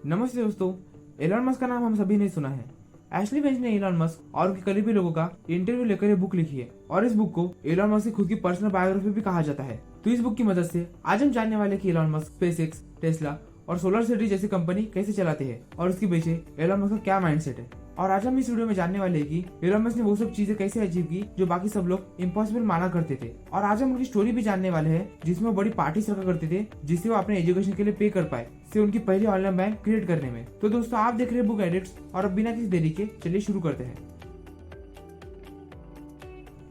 नमस्ते दोस्तों। Elon Musk का नाम हम सभी ने सुना है। एशली वेंज ने एलन मस्क और उनके करीबी लोगों का इंटरव्यू लेकर ये बुक लिखी है और इस बुक को एलन मस्क की खुद की पर्सनल बायोग्राफी भी कहा जाता है। तो इस बुक की मदद से आज हम जानने वाले कि एलन मस्क स्पेसएक्स, टेस्ला और सोलर सिटी जैसी कंपनी कैसे चलाते हैं और उसके पीछे एलन मस्क का क्या माइंडसेट है। और आज हम इस वीडियो में जानने वाले हैं कि एलन मस्क ने वो सब चीजें कैसे अचीव की जो बाकी सब लोग इम्पॉसिबल माना करते थे। और आज हम उनकी स्टोरी भी जानने वाले हैं जिसमें वो बड़ी पार्टी रखा करते थे जिससे वो अपने एजुकेशन के लिए पे कर पाए, से उनकी पहली ऑनलाइन बैंक क्रिएट करने में। तो दोस्तों आप देख रहे हैं बुक एडिक्ट्स और अब बिना किसी देरी के चलिए शुरू करते हैं।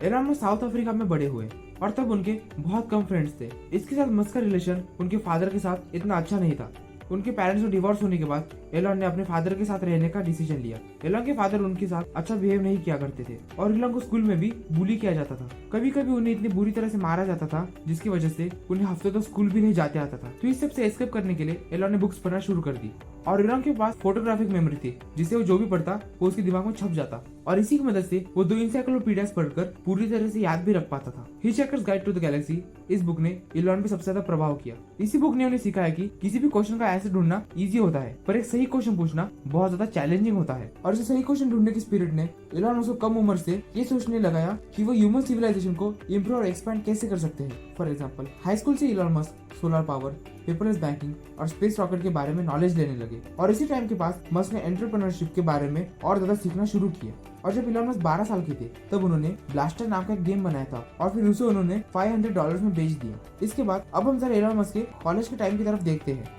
एलन मस्क साउथ अफ्रीका में बड़े हुए और तब उनके बहुत कम फ्रेंड्स थे। इसके साथ मस्क का रिलेशन उनके फादर के साथ इतना अच्छा नहीं था। उनके पेरेंट्स को डिवोर्स होने के बाद एलन ने अपने फादर के साथ रहने का डिसीजन लिया। एलन के फादर उनके साथ अच्छा बिहेव नहीं किया करते थे और एलन को स्कूल में भी बुली किया जाता था। कभी कभी उन्हें इतनी बुरी तरह से मारा जाता था जिसकी वजह से उन्हें हफ्ते तो स्कूल भी नहीं जाते आता था। तो इस सब से एस्केप करने के लिए एलन ने बुक्स पढ़ना शुरू कर दी और एलन के पास फोटोग्राफिक मेमोरी थी जिससे वो जो भी पढ़ता वो उसके दिमाग में छप जाता और इसी की मदद से वो 2 इंसाइक्लोपीडियाज पढ़कर पूरी तरह से याद भी रख पाता था। हिचहैकर्स गाइड टू द गैलेक्सी इस बुक ने एलन पे सबसे ज्यादा प्रभाव किया। इसी बुक ने उन्हें सिखाया कि किसी भी क्वेश्चन का आंसर ढूंढना इजी होता है पर एक सही क्वेश्चन पूछना बहुत ज्यादा चैलेंजिंग होता है। और इस सही क्वेश्चन ढूंढने की स्पिरिट ने एलन मस्क को कम उम्र से ये सोचने लगाया कि वो ह्यूमन सिविलाइजेशन को इम्प्रूव और एक्सपैंड कैसे कर सकते हैं। फॉर एग्जाम्पल हाई स्कूल से Elon Musk solar power, paperless banking और स्पेस रॉकेट के बारे में नॉलेज लेने लगे और इसी टाइम के पास मस्क ने एंटरप्रेन्योरशिप के बारे में और ज्यादा सीखना शुरू किया। और जब एलन मस्क 12 साल के थे तब उन्होंने ब्लास्टर नाम का एक गेम बनाया था और फिर उसे उन्होंने $500 में बेच दिया। इसके बाद अब हम जरा एलन मस्क के कॉलेज के टाइम की तरफ देखते हैं।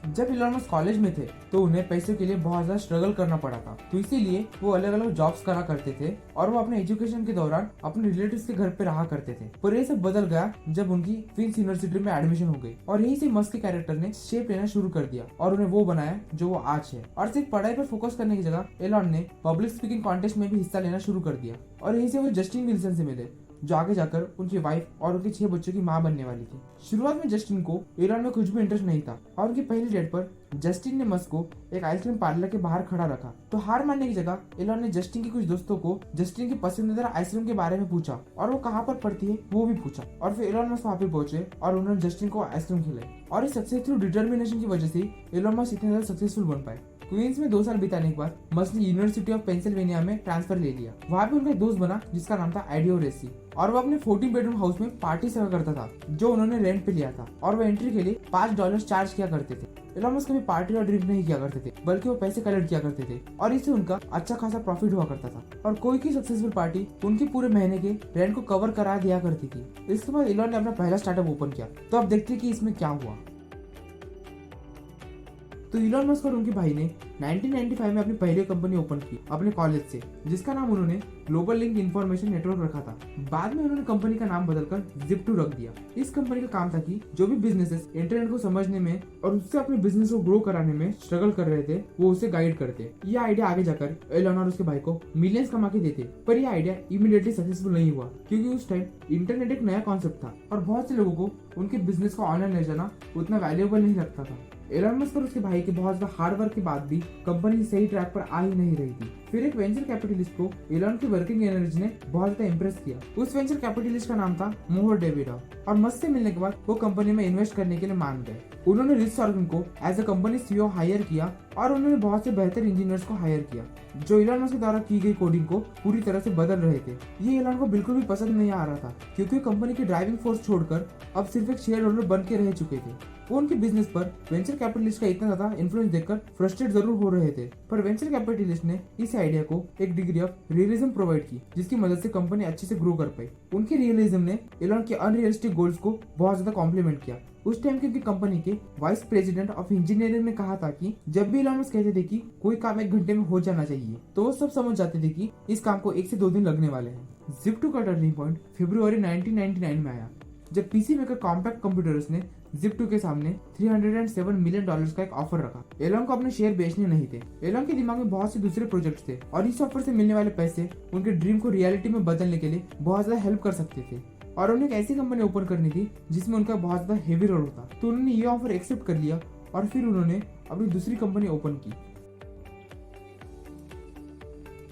जब एलन मस्क कॉलेज में थे तो उन्हें पैसे के लिए बहुत ज्यादा स्ट्रगल करना पड़ा था, तो इसीलिए वो अलग अलग जॉब्स करा करते थे और वो अपने एजुकेशन के दौरान अपने रिलेटिव्स के घर पे रहा करते थे। पर ये सब बदल गया जब उनकी क्वींस यूनिवर्सिटी में एडमिशन हो गई और यही से मस्क के कैरेक्टर ने शेप लेना शुरू कर दिया और उन्हें वो बनाया जो वो आज है। और सिर्फ पढ़ाई पर फोकस करने की जगह एलन ने पब्लिक स्पीकिंग कॉन्टेस्ट में भी हिस्सा लेना शुरू कर दिया और यही से वो जस्टिन विल्सन से मिले जो आगे जाकर उनकी वाइफ और उनके 6 बच्चों की मां बनने वाली थी। शुरुआत में जस्टिन को एलन में कुछ भी इंटरेस्ट नहीं था और उनकी पहली डेट पर जस्टिन ने मस्क को एक आइसक्रीम पार्लर के बाहर खड़ा रखा। तो हार मानने की जगह एलन ने जस्टिन के कुछ दोस्तों को जस्टिन की पसंदीदा आइसक्रीम के बारे में पूछा और वो कहाँ पर पड़ती है वो भी पूछा और फिर एलन मस्क वहाँ पे पहुंचे और उन्होंने जस्टिन को आइसक्रीम खिलाई। और इस सक्सेसफुल डिटर्मिनेशन की वजह से एलन मस्क इतने ज्यादा सक्सेसफुल बन पाए। क्वींस में 2 साल बिताने के बाद मस्क ने यूनिवर्सिटी ऑफ पेंसिल्वेनिया में ट्रांसफर ले लिया। वहाँ पे उनका दोस्त बना जिसका नाम था आइडियो रेसी और वो अपने 14 बेडरूम हाउस में पार्टी सेवा करता था जो उन्होंने रेंट पे लिया था और वो एंट्री के लिए $5 चार्ज किया करते थे। एलन मस्क कभी पार्टी और ड्रिंक नहीं किया करते थे बल्कि वो पैसे कलेक्ट किया करते थे और इससे उनका अच्छा खासा प्रॉफिट हुआ करता था और कोई की सक्सेसफुल पार्टी उनकी पूरे महीने के रेंट को कवर करा दिया करती थी। इसके बाद एलन ने अपना पहला स्टार्टअप ओपन किया। तो अब देखते हैं कि इसमें क्या हुआ। तो एलन मस्क और उनके भाई ने 1995 में अपनी पहली कंपनी ओपन की अपने कॉलेज से जिसका नाम उन्होंने ग्लोबल लिंक इंफॉर्मेशन नेटवर्क रखा था। बाद में उन्होंने कंपनी का नाम बदलकर Zip2 रख दिया। इस कंपनी का काम था कि जो भी बिजनेसेस इंटरनेट को समझने में और उससे अपने बिजनेस को ग्रो कराने में स्ट्रगल कर रहे थे वो उसे गाइड करते। यह आइडिया आगे जाकर एलन और उसके भाई को मिलियंस कमा के देते। पर यह आइडिया इमीडिएटली सक्सेसफुल नहीं हुआ क्योंकि उस टाइम इंटरनेट एक नया कॉन्सेप्ट था और बहुत से लोगों को उनके बिजनेस को ऑनलाइन ले जाना उतना वैल्यूएबल नहीं लगता था। एलन मस्क और उसके भाई के बहुत ज्यादा हार्ड वर्क के बाद भी कंपनी सही ट्रैक पर आ ही नहीं रही थी। फिर एक वेंचर कैपिटलिस्ट को एलन की वर्किंग एनर्जी ने बहुत ज्यादा इम्प्रेस किया। उस वेंचर कैपिटलिस्ट का नाम था मोहर डेविडॉव और मस्क से मिलने के बाद वो कंपनी में इन्वेस्ट करने के लिए मान गए। उन्होंने रिच सॉर्गन को as a company CEO hire किया और उन्होंने बहुत से बेहतर इंजीनियर्स को हायर किया जो एलन मस्क द्वारा की गई कोडिंग को पूरी तरह से बदल रहे थे। ये एलन को बिल्कुल भी पसंद नहीं आ रहा था क्योंकि कंपनी की ड्राइविंग फोर्स छोड़कर अब सिर्फ एक शेयर होल्डर बन के रह चुके थे। वो उनके बिजनेस पर वेंचर कैपिटलिस्ट का इतना ज्यादा इन्फ्लुएंस देखकर फ्रस्ट्रेट जरूर हो रहे थे पर वेंचर कैपिटलिस्ट ने इस आइडिया को एक डिग्री ऑफ रियलिज्म प्रोवाइड की जिसकी मदद से कंपनी अच्छे से ग्रो कर पाई। उनके रियलिज्म ने एलन के अनरियलिस्टिक गोल्स को बहुत ज्यादा कॉम्प्लीमेंट किया। उस टाइम की कंपनी के वाइस प्रेसिडेंट ऑफ इंजीनियरिंग ने कहा था कि जब भी एलन मस्क कहते थे कि कोई काम 1 घंटे में हो जाना चाहिए तो वो सब समझ जाते थे कि इस काम को 1 से 2 दिन लगने वाले हैं। Zip2 का टर्निंग पॉइंट फरवरी 1999 में आया जब पीसी मेकर कॉम्पैक्ट कंप्यूटर्स ने Zip2 के सामने $307 मिलियन का एक ऑफर रखा। एलन को अपने शेयर बेचने नहीं थे। एलन के दिमाग में बहुत से दूसरे प्रोजेक्ट्स थे और इस ऑफर से मिलने वाले पैसे उनके ड्रीम को रियलिटी में बदलने के लिए बहुत ज्यादा हेल्प कर सकते थे और उन्हें एक ऐसी कंपनी ओपन करनी थी जिसमें उनका बहुत ज्यादा हेवी रोल होता। तो उन्होंने ये ऑफर एक्सेप्ट कर लिया और फिर उन्होंने अपनी दूसरी कंपनी ओपन की।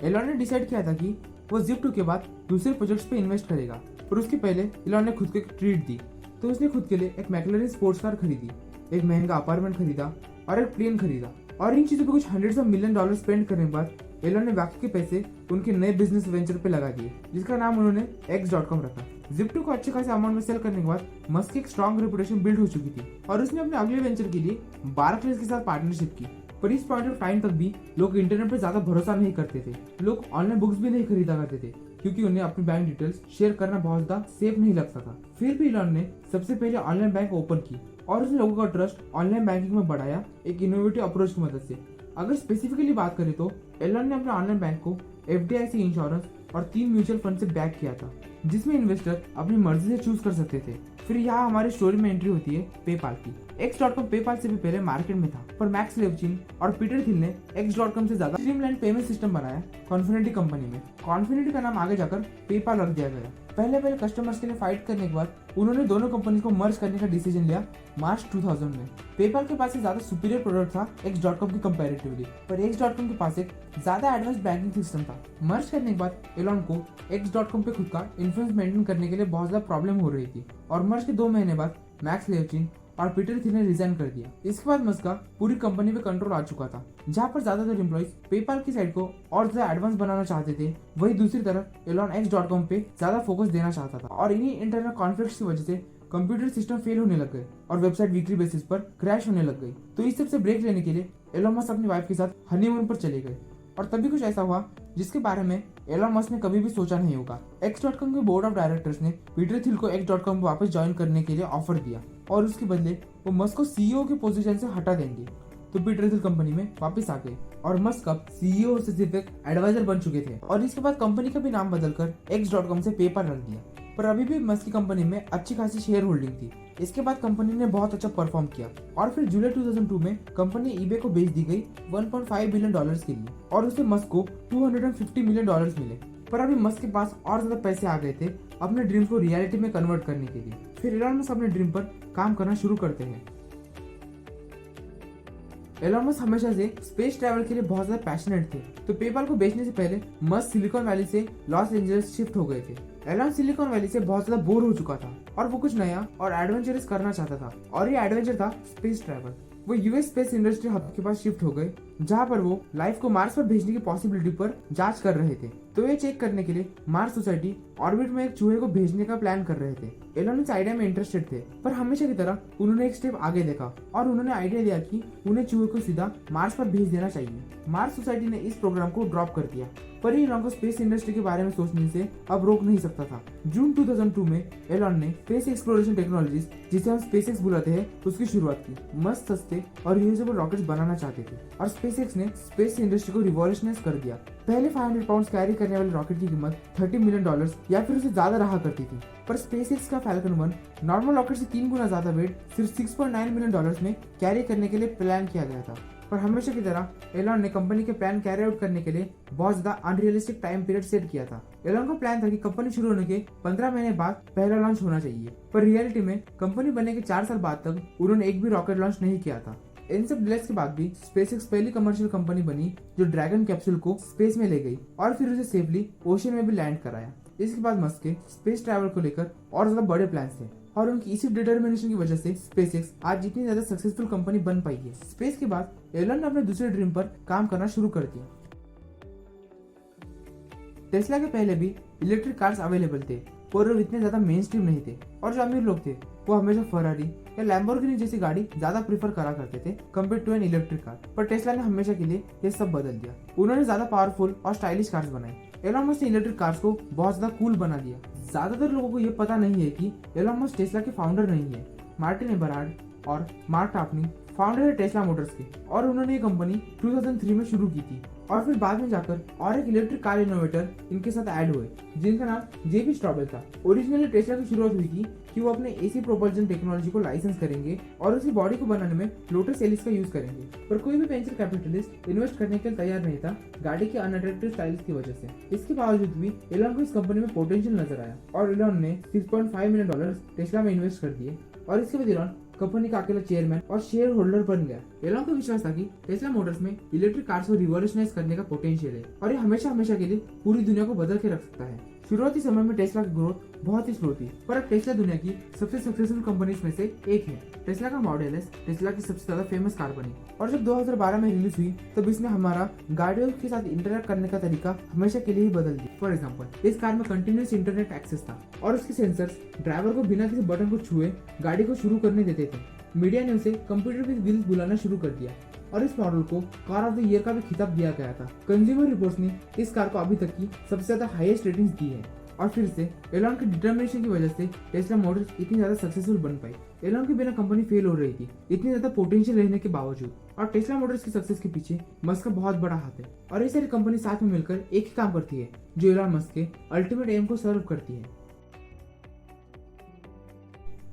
एलन ने डिसाइड किया था कि वो Zip2 के बाद दूसरे प्रोजेक्ट्स पे इन्वेस्ट करेगा पर उसके पहले एलन ने खुद को एक ट्रीट दी। तो उसने खुद के लिए एक मैक्लैरेन स्पोर्ट्स कार खरीदी एक महंगा अपार्टमेंट खरीदा और एक प्लेन खरीदा। और इन चीजों पे कुछ $100 of million स्पेंड करने के बाद एलन ने बाकी के पैसे उनके नए बिजनेस वेंचर पे लगा दिए, जिसका नाम उन्होंने X.com रखा। Zip2 को अच्छे खासे अमाउंट में सेल करने के बाद मस्क की एक स्ट्रॉन्ग रेपुटेशन बिल्ड हो चुकी थी और उसने अपने अगले वेंचर के लिए बार्कलेज के साथ पार्टनरशिप की। पर इस पॉइंट ऑफ टाइम तक भी लोग इंटरनेट पर ज्यादा भरोसा नहीं करते थे। लोग ऑनलाइन बुक्स भी नहीं खरीदा करते थे क्योंकि उन्हें अपनी बैंक डिटेल्स शेयर करना बहुत ज्यादा सेफ नहीं लगता था। फिर भी एलन ने सबसे पहले ऑनलाइन बैंक ओपन की और उसने लोगों का ट्रस्ट ऑनलाइन बैंकिंग में बढ़ाया एक इनोवेटिव अप्रोच की मदद से। अगर स्पेसिफिकली बात करें तो एलन ने अपने ऑनलाइन बैंक को FDIC इंश्योरेंस और 3 म्यूचुअल फंड से बैक किया था, जिसमें इन्वेस्टर अपनी मर्जी से चूज कर सकते थे। फिर यहाँ हमारी स्टोरी में एंट्री होती है पेपाल की। X.com पेपाल से भी पहले मार्केट में था, पर मैक्स लेविचिन और पीटर थिल ने X.com से ज्यादा स्ट्रीमलाइन पेमेंट सिस्टम बनाया कॉन्फिनिटी कंपनी में। कॉन्फिनिटी का नाम आगे जाकर पेपाल रख दिया गया। पहले कस्टमर्स के लिए फाइट करने के बाद उन्होंने दोनों कंपनी को मर्ज करने का डिसीजन लिया मार्च 2000 में। पेपाल के पास एक ज्यादा सुपीरियर प्रोडक्ट था X.com की कंपैरेटिवली, पर X.com के पास एक ज्यादा एडवांस बैंकिंग सिस्टम था। मर्ज करने के बाद एलन को X.com पे खुद का इन्फ्लुएंस मेंटेन करने के लिए बहुत ज्यादा प्रॉब्लम हो रही थी और मर्ज के 2 महीने बाद मैक्स लेविचिन और पीटर थिल ने रिजाइन कर दिया। इसके बाद मस्क का पूरी कंपनी पे कंट्रोल आ चुका था, जहाँ पर ज्यादातर एम्प्लॉइज पेपाल की साइड को और ज्यादा एडवांस बनाना चाहते थे, वही दूसरी तरफ एलन X.com पे ज्यादा फोकस देना चाहता था। और इन्हीं इंटरनल कॉन्फ्लिक्ट्स की वजह से कंप्यूटर सिस्टम फेल होने लग गए और वेबसाइट वीकली बेसिस पर क्रैश होने लग गई। तो इस सब से ब्रेक लेने के लिए एलन मस्क अपनी वाइफ के साथ हनीमून पर चले गए और तभी कुछ ऐसा हुआ जिसके बारे में एलन मस्क ने कभी भी सोचा नहीं होगा। X.com के बोर्ड ऑफ डायरेक्टर्स ने पीटर थिल को X.com को वापस ज्वाइन करने के लिए ऑफर दिया और उसके बदले वो मस्क को CEO के पोजीशन से हटा देंगे। तो पीटर थिल कंपनी में वापस आ गए और मस्क अब CEO से सिर्फ एक एडवाइजर बन चुके थे और इसके बाद कंपनी का भी नाम बदलकर X.com से पेपाल रख दिया। पर अभी भी मस्क की कंपनी में अच्छी खासी शेयर होल्डिंग थी। इसके बाद कंपनी ने बहुत अच्छा परफॉर्म किया और फिर जुलाई 2002 में कंपनी eBay को बेच दी गई $1.5 बिलियन के लिए और उसे मस्क को $250 मिलियन मिले। पर अभी मस्क के पास और ज्यादा पैसे आ गए थे अपने ड्रीम को रियलिटी में कन्वर्ट करने के लिए। फिर एलन मस्क अपने ड्रीम पर काम करना शुरू करते हैं। एलन मस्क हमेशा से स्पेस ट्रैवल के लिए बहुत ज्यादा पैशनेट थे, तो पेपाल को बेचने से पहले मस्क सिलिकॉन वैली से लॉस एंजलिस शिफ्ट हो गए थे। एलन सिलिकॉन वैली से बहुत ज्यादा बोर हो चुका था और वो कुछ नया और एडवेंचरस करना चाहता था और ये एडवेंचर था स्पेस ट्रैवल। वो यूएस स्पेस इंडस्ट्री हब के पास शिफ्ट हो गए, जहाँ पर वो लाइफ को मार्स पर भेजने की पॉसिबिलिटी पर जांच कर रहे थे। तो ये चेक करने के लिए मार्स सोसाइटी ऑर्बिट में एक चूहे को भेजने का प्लान कर रहे थे। एलन इस आइडिया में इंटरेस्टेड थे, पर हमेशा की तरह उन्होंने एक स्टेप आगे देखा और उन्होंने आइडिया दिया कि उन्हें चूहे को सीधा मार्स पर भेज देना चाहिए। मार्स सोसाइटी ने इस प्रोग्राम को ड्रॉप कर दिया, पर एलन को स्पेस इंडस्ट्री के बारे में सोचने से अब रोक नहीं सकता था। जून 2002 में एलन ने स्पेस एक्सप्लोरेशन टेक्नोलॉजीज, जिसे हम स्पेसएक्स बुलाते हैं, उसकी शुरुआत की। मस्त सस्ते और रीयूजेबल रॉकेट्स बनाना चाहते थे और स्पेसएक्स ने स्पेस इंडस्ट्री को रिवॉल्यूशनाइज कर दिया। पहले 500 पाउंड कैरी करने वाले रॉकेट की कीमत $30 मिलियन या फिर उससे ज्यादा रहा करती थी, पर स्पेसएक्स का फैल्कन 1 नॉर्मल रॉकेट से 3 गुना ज्यादा वेट सिर्फ $6.9 मिलियन में कैरी करने के लिए प्लान किया गया था। पर हमेशा की तरह एलन ने कंपनी के प्लान कैरी आउट करने के लिए बहुत ज्यादा अनरियलिस्टिक टाइम पीरियड सेट किया था। एलन का प्लान था कि कंपनी शुरू होने के 15 महीने बाद पहला लॉन्च होना चाहिए, पर रियलिटी में कंपनी बनने के 4 साल बाद तक उन्होंने एक भी रॉकेट लॉन्च नहीं किया था। इन सब डिलेस के बाद भी स्पेसएक्स पहली कमर्शियल कंपनी बनी जो ड्रैगन कैप्सूल को स्पेस में ले गई और फिर उसे सेफली ओशन में भी लैंड कराया। इसके बाद मस्क के स्पेस ट्रैवल को लेकर और ज्यादा बड़े प्लान्स थे और उनकी इसी डिटर्मिनेशन की वजह से स्पेसएक्स आज इतनी ज्यादा सक्सेसफुल कंपनी बन पाई है। स्पेस के बाद एलन ने अपने दूसरे ड्रीम पर काम करना शुरू कर दिया। टेस्ला के पहले भी इलेक्ट्रिक कार्स अवेलेबल थे, पर वो इतने ज्यादा मेन स्ट्रीम नहीं थे और जो अमीर लोग थे वो हमेशा फरारी या लैम्बोर्गिनी जैसी गाड़ी ज्यादा प्रीफर करा करते थे compare to an electric car. पर टेस्ला ने हमेशा के लिए ये सब बदल दिया। उन्होंने ज्यादा पावरफुल और स्टाइलिश कार्स बनाई। एलन मस्क ने इलेक्ट्रिक कार्स को बहुत ज्यादा कूल बना दिया। ज्यादातर लोगों को ये पता नहीं है कि एलन मस्क टेस्ला के फाउंडर नहीं है। मार्टिन एबरहार्ड और मार्क टाफनी फाउंडर है टेस्ला मोटर्स के और उन्होंने ये कंपनी 2003 में शुरू की थी और फिर बाद में जाकर और एक इलेक्ट्रिक कार इनोवेटर इनके साथ ऐड हुए जिनका नाम जेबी स्ट्रॉबेल था। ओरिजिनली टेस्ला की शुरुआत हुई थी कि वो अपने एसी प्रोपल्जन टेक्नोलॉजी को लाइसेंस करेंगे और उसकी बॉडी को बनाने में लोटस एलिस का यूज करेंगे, पर कोई भी वेंचर कैपिटलिस्ट इन्वेस्ट करने के लिए तैयार नहीं था गाड़ी के अनअट्रैक्टिव स्टाइल्स की वजह से। इसके बावजूद भी एलन को इस कंपनी में पोटेंशियल नजर आया और एलन ने $6.5 मिलियन टेस्ला में इन्वेस्ट कर दिए और इसके बाद एलन कंपनी का अकेला चेयरमैन और शेयर होल्डर बन गया। एलन को विश्वास था कि टेस्ला मोटर्स में इलेक्ट्रिक कार्स को रिवॉल्यूशनाइज करने का पोटेंशियल है और ये हमेशा हमेशा के लिए पूरी दुनिया को बदल के रख सकता है। शुरुआती समय में टेस्ला की ग्रोथ बहुत ही स्लो थी, पर अब टेस्ला दुनिया की सबसे सक्सेसफुल कंपनीज में से एक है। टेस्ला का मॉडल एस टेस्ला की सबसे ज्यादा फेमस कार बनी और जब 2012 में रिलीज हुई तब इसने हमारा गाड़ियों के साथ इंटरेक्ट करने का तरीका हमेशा के लिए ही बदल दिया। फॉर एग्जाम्पल, इस कार में कंटिन्यूस इंटरनेट एक्सेस था और उसके सेंसर्स ड्राइवर को बिना किसी बटन को छुए गाड़ी को शुरू करने देते थे। मीडिया ने उसे कंप्यूटर विद व्हील्स बुलाना शुरू कर दिया और इस मॉडल को कार ऑफ द ईयर का भी खिताब दिया गया था। कंज्यूमर रिपोर्ट्स ने इस कार को अभी तक की सबसे ज्यादा हाईएस्ट रेटिंग्स दी है और फिर से एलॉन की डिटर्मिनेशन की वजह से टेस्ला मोटर्स इतनी ज्यादा सक्सेसफुल बन पाई। एलॉन के बिना कंपनी फेल हो रही थी, इतनी ज्यादा पोटेंशियल रहने के बावजूद। और टेस्ला मोटर्स की सक्सेस के पीछे मस्क का बहुत बड़ा हाथ है और ये सारी कंपनी साथ में मिलकर एक ही काम करती है जो एलॉन मस्क के अल्टीमेट एम को सर्व करती है।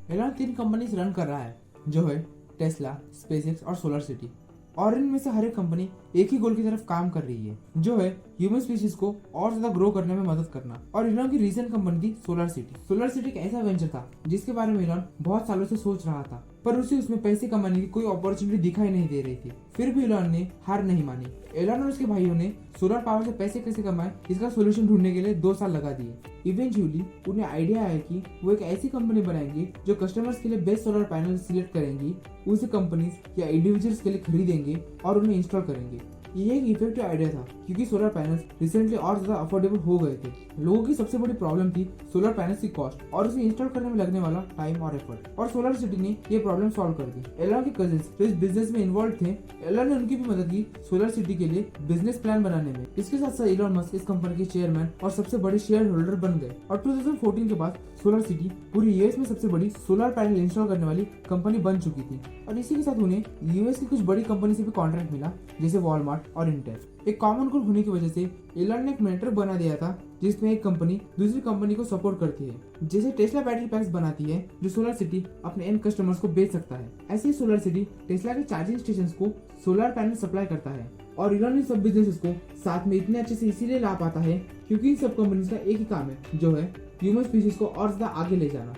एलॉन 3 कंपनीज रन कर रहा है जो है टेस्ला, स्पेसएक्स और सोलर सिटी, और इनमें से हर एक कंपनी एक ही गोल की तरफ काम कर रही है जो है ह्यूमन स्पीशीज को और ज्यादा ग्रो करने में मदद करना। और एलॉन की रीसेंट कंपनी थी सोलर सिटी। सोलर सिटी एक ऐसा वेंचर था जिसके बारे में एलॉन बहुत सालों से सोच रहा था, पर उसे उसमें पैसे कमाने की कोई अपॉर्चुनिटी दिखाई नहीं दे रही थी। फिर भी एलॉन ने हार नहीं मानी। एलॉन और उसके भाइयों ने सोलर पावर से पैसे कैसे कमाए इसका सोल्यूशन ढूंढने के लिए 2 साल लगा दिए। इवेंचुअली उन्हें आइडिया आया कि वो एक ऐसी कंपनी बनाएंगे जो कस्टमर्स के लिए बेस्ट सोलर पैनल सिलेक्ट करेंगी, उसे कंपनीज या इंडिविजुअल्स के लिए खरीदेंगे और उन्हें इंस्टॉल करेंगे। ये एक इफेक्टिव आइडिया था क्योंकि सोलर पैनल्स रिसेंटली और ज्यादा अफोर्डेबल हो गए थे। लोगों की सबसे बड़ी प्रॉब्लम थी सोलर पैनल्स की कॉस्ट और उसे इंस्टॉल करने में लगने वाला टाइम और एफर्ट, और सोलर सिटी ने ये प्रॉब्लम सॉल्व कर दी। एलॉन के कजिन्स जो इस बिजनेस में इन्वॉल्व थे, एलॉन ने उनकी भी मदद की सोलर सिटी के लिए बिजनेस प्लान बनाने में। इसके साथ साथ एलॉन मस्क इस कंपनी के चेयरमैन और सबसे बड़े शेयर होल्डर बन गए और 2014 के बाद सोलर सिटी पूरी यूएस में सबसे बड़ी सोलर पैनल इंस्टॉल करने वाली कंपनी बन चुकी थी। और इसी के साथ उन्हें यूएस की कुछ बड़ी कंपनी से भी कॉन्ट्रैक्ट मिला जैसे वॉलमार्ट और इंटेल। एक कॉमन गोल होने की वजह से एलॉन ने एक मेंटर बना दिया था जिसमें एक कंपनी दूसरी कंपनी को सपोर्ट करती है। जैसे टेस्ला बैटरी पैक्स बनाती है जो सोलर सिटी अपने एंड कस्टमर्स को बेच सकता है, ऐसे ही सोलर सिटी टेस्ला के चार्जिंग स्टेशन को सोलर पैनल सप्लाई करता है। और एलॉन इन सब बिजनेसेस को साथ में इतने अच्छे से इसीलिए ला पाता है क्योंकि इन सब कंपनीज का एक ही काम है जो है ह्यूमन स्पीशीज को और ज्यादा आगे ले जाना।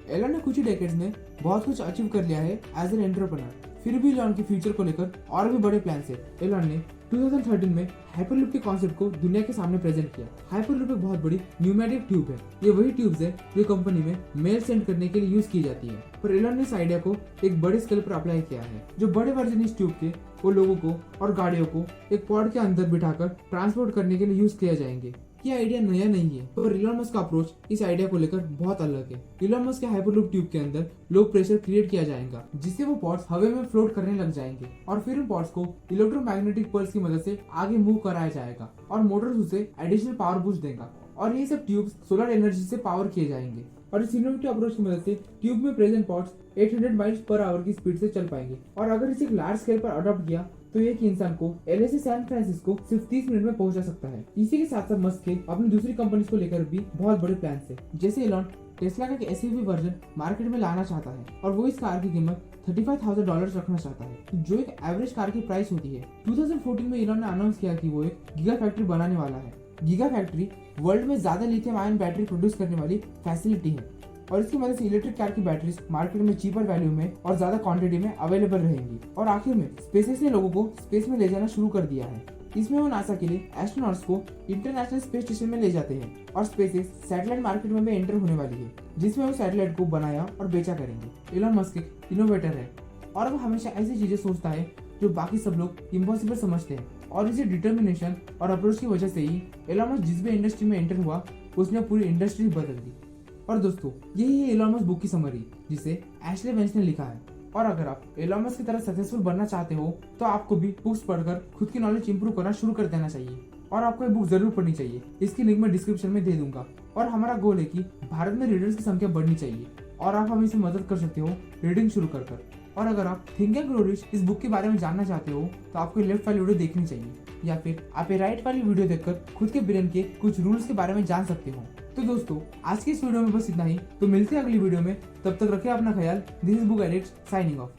एलॉन ने कुछ ही डेकेड्स में बहुत कुछ अचीव कर लिया है एज एन एंटरप्रेन्योर। फिर भी एलॉन के फ्यूचर को लेकर और भी बड़े प्लान है। एलॉन ने 2013 में हाइपरलूप के कॉन्सेप्ट को दुनिया के सामने प्रेजेंट किया। हाइपरलूप एक बहुत बड़ी न्यूमेटिक ट्यूब है। ये वही ट्यूब्स है जो कंपनी में मेल सेंड करने के लिए यूज की जाती है, पर एलॉन ने इस आइडिया को एक बड़े स्केल पर अप्लाई किया है। जो बड़े वर्जन इस ट्यूब के वो लोगों को और गाड़ियों को एक पॉड के अंदर बिठाकर ट्रांसपोर्ट करने के लिए यूज किया जाएंगे। ये आइडिया नया नहीं है, पर एलॉन मस्क का अप्रोच इस आइडिया को लेकर बहुत अलग है। एलॉन मस्क के हाइपरलूप ट्यूब के अंदर लो प्रेशर क्रिएट किया जाएगा जिससे वो पॉड्स हवा में फ्लोट करने लग जाएंगे और फिर उन पॉड्स को इलेक्ट्रोमैग्नेटिक पल्स की मदद से आगे मूव कराया जाएगा और मोटर्स उसे एडिशनल पावर बूस्ट देगा और ये सब ट्यूब्स सोलर एनर्जी से पावर किए जाएंगे। और इस इनोवेटिव अप्रोच की मदद से ट्यूब में present pods 800 miles per hour की स्पीड से चल पाएंगे। और अगर इसे एक लार्ज स्केल पर अडॉप्ट किया तो एक इंसान को एलए से सैन फ्रांसिस्को सिर्फ 30 मिनट में पहुंचा सकता है। इसी के साथ साथ मस्क के अपनी दूसरी कंपनीज को लेकर भी बहुत बड़े प्लान है। जैसे एलॉन टेस्ला का एक एसयूवी वर्जन मार्केट में लाना चाहता है और वो इस कार की कीमत $35,000 रखना चाहता है जो एक एवरेज कार की प्राइस होती है। 2014 में एलॉन ने अनाउंस किया कि वो एक गीगा फैक्ट्री बनाने वाला है। गीगा फैक्ट्री वर्ल्ड में ज्यादा लिथियम आयन बैटरी प्रोड्यूस करने वाली फैसिलिटी है और इसकी मदद से इलेक्ट्रिक कार की बैटरीज मार्केट में चीपर वैल्यू में और ज्यादा क्वांटिटी में अवेलेबल रहेंगी। और आखिर में स्पेसएक्स ने लोगों को स्पेस में ले जाना शुरू कर दिया है। इसमें वो नासा के लिए एस्ट्रोनॉट्स को इंटरनेशनल स्पेस स्टेशन में ले जाते हैं और स्पेसएक्स सैटेलाइट मार्केट में भी एंटर होने वाली है जिसमें वो सैटेलाइट को बनाया और बेचा करेंगे। एलॉन मस्क एक इनोवेटर है और वो हमेशा ऐसी चीजें सोचता है जो बाकी सब लोग इम्पॉसिबल समझते हैं और इसी डिटर्मिनेशन और अप्रोच की वजह से ही एलॉन मस्क जिस भी इंडस्ट्री में एंटर हुआ उसने पूरी इंडस्ट्री बदल दी। और दोस्तों यही है एलॉन मस्क बुक की समरी जिसे एशले वेंस ने लिखा है। और अगर आप एलॉन मस्क की तरह सक्सेसफुल बनना चाहते हो तो आपको भी बुक्स पढ़कर खुद की नॉलेज इंप्रूव करना शुरू कर देना चाहिए और आपको ये बुक जरूर पढ़नी चाहिए। इसकी लिंक मैं डिस्क्रिप्शन में दे दूंगा। और हमारा गोल है कि भारत में रीडर्स की संख्या बढ़नी चाहिए और आप हमें इसमें मदद कर सकते हो रीडिंग शुरू कर। और अगर आप थिंक एंड ग्रो रिच इस बुक के बारे में जानना चाहते हो तो आपको लेफ्ट वाली वीडियो देखनी चाहिए या फिर आप ये राइट वाली वीडियो देखकर खुद के ब्रेन के कुछ रूल्स के बारे में जान सकते हो। तो दोस्तों आज की इस वीडियो में बस इतना ही। तो मिलते हैं अगली वीडियो में, तब तक रखें अपना ख्याल। This is book addict signing off.